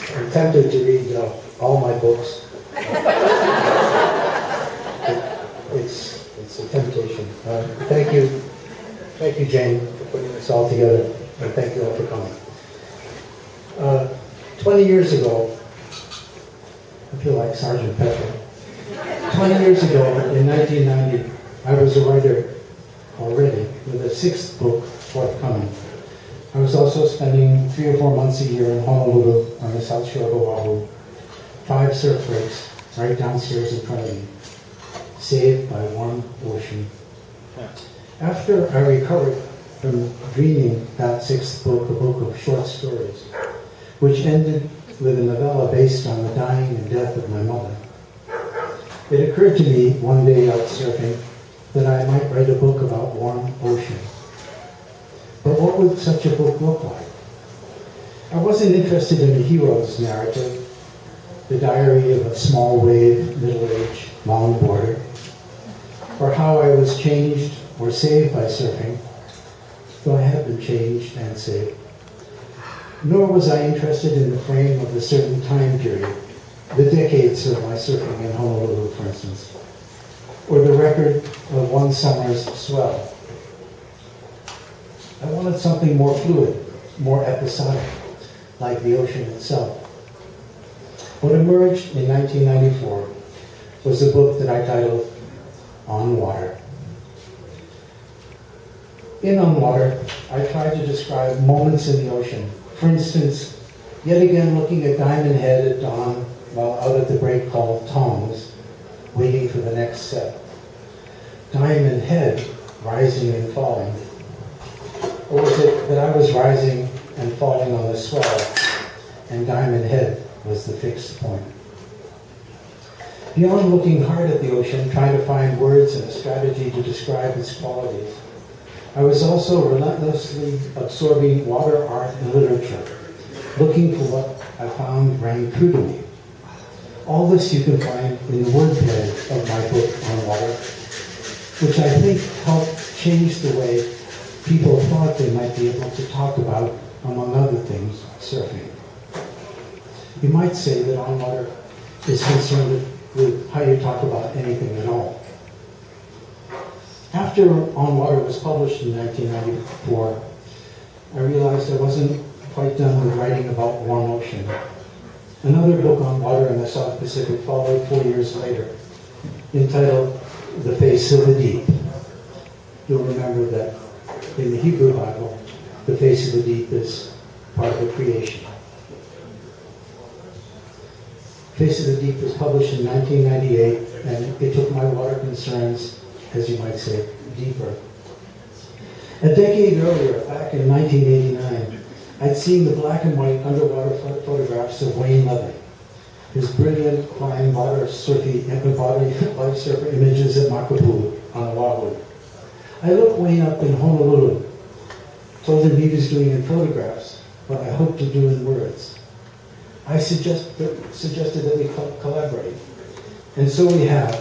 I'm tempted to read all my books. It's a temptation. Thank you, Jane, for putting this all together, and thank you all for coming. 20 years ago, I feel like Sergeant Pepin. 20 years ago, in 1990, I was a writer already, with a 6th book forthcoming. I was also spending 3 or 4 months a year in Honolulu on the south shore of Oahu, 5 surf breaks right downstairs in front of me, saved by warm ocean. After I recovered from dreaming that 6th book, a book of short stories, which ended with a novella based on the dying and death of my mother, it occurred to me one day out surfing that I might write a book about warm ocean. But what would such a book look like? I wasn't interested in the hero's narrative, the diary of a small wave, middle-aged longboarder, or how I was changed or saved by surfing, though I have been changed and saved. Nor was I interested in the frame of a certain time period, the decades of my surfing in Honolulu, for instance, or the record of one summer's swell. I wanted something more fluid, more episodic, like the ocean itself. What emerged in 1994 was a book that I titled On Water. In On Water, I tried to describe moments in the ocean. For instance, yet again looking at Diamond Head at dawn while out at the break called Tongs, waiting for the next set. Diamond Head rising and falling. Or was it that I was rising and falling on the swell, and Diamond Head was the fixed point? Beyond looking hard at the ocean, trying to find words and a strategy to describe its qualities, I was also relentlessly absorbing water art and literature, looking for what I found rang true to me. All this you can find in the wordplay of my book on water, which I think helped change the way people thought they might be able to talk about, among other things, surfing. You might say that On Water is concerned with how you talk about anything at all. After On Water was published in 1994, I realized I wasn't quite done with writing about warm ocean. Another book on water in the South Pacific followed 4 years later, entitled The Face of the Deep. You'll remember that in the Hebrew Bible, the face of the deep is part of the creation. Face of the Deep was published in 1998, and it took my water concerns, as you might say, deeper. A decade earlier, back in 1989, I'd seen the black and white underwater photographs of Wayne Levy, his brilliant flying water surfing life surfer images at Makapu'u on Oahu. I looked Wayne up in Honolulu, told him he was doing in photographs what I hoped to do in words. I suggested that we collaborate, and so we have,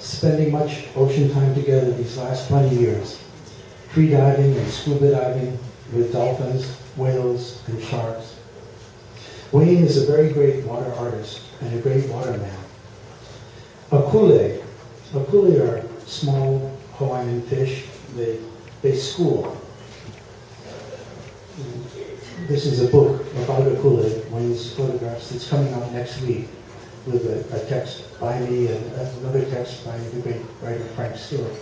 spending much ocean time together these last 20 years, free diving and scuba diving with dolphins, whales, and sharks. Wayne is a very great water artist and a great waterman. Akule are small Hawaiian fish. They school. This is a book about Akule, Wayne's photographs, that's coming out next week with a text by me and another text by the great writer Frank Stewart.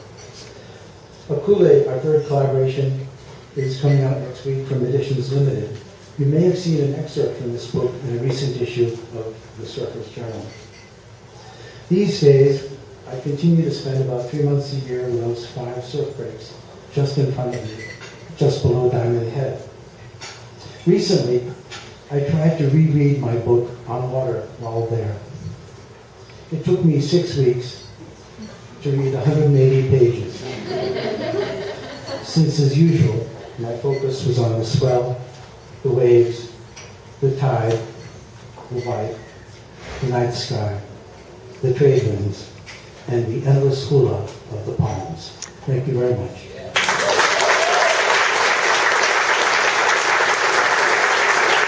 Akule, our third collaboration, is coming out next week from Editions Limited. You may have seen an excerpt from this book in a recent issue of the Surfer's Journal. These days, I continue to spend about 3 months a year in those 5 surf breaks, just in front of me, just below Diamond Head. Recently, I tried to reread my book On Water while there. It took me 6 weeks to read 180 pages. Since, as usual, my focus was on the swell, the waves, the tide, the white, the night sky, the trade winds, and the endless hula of the palms. Thank you very much.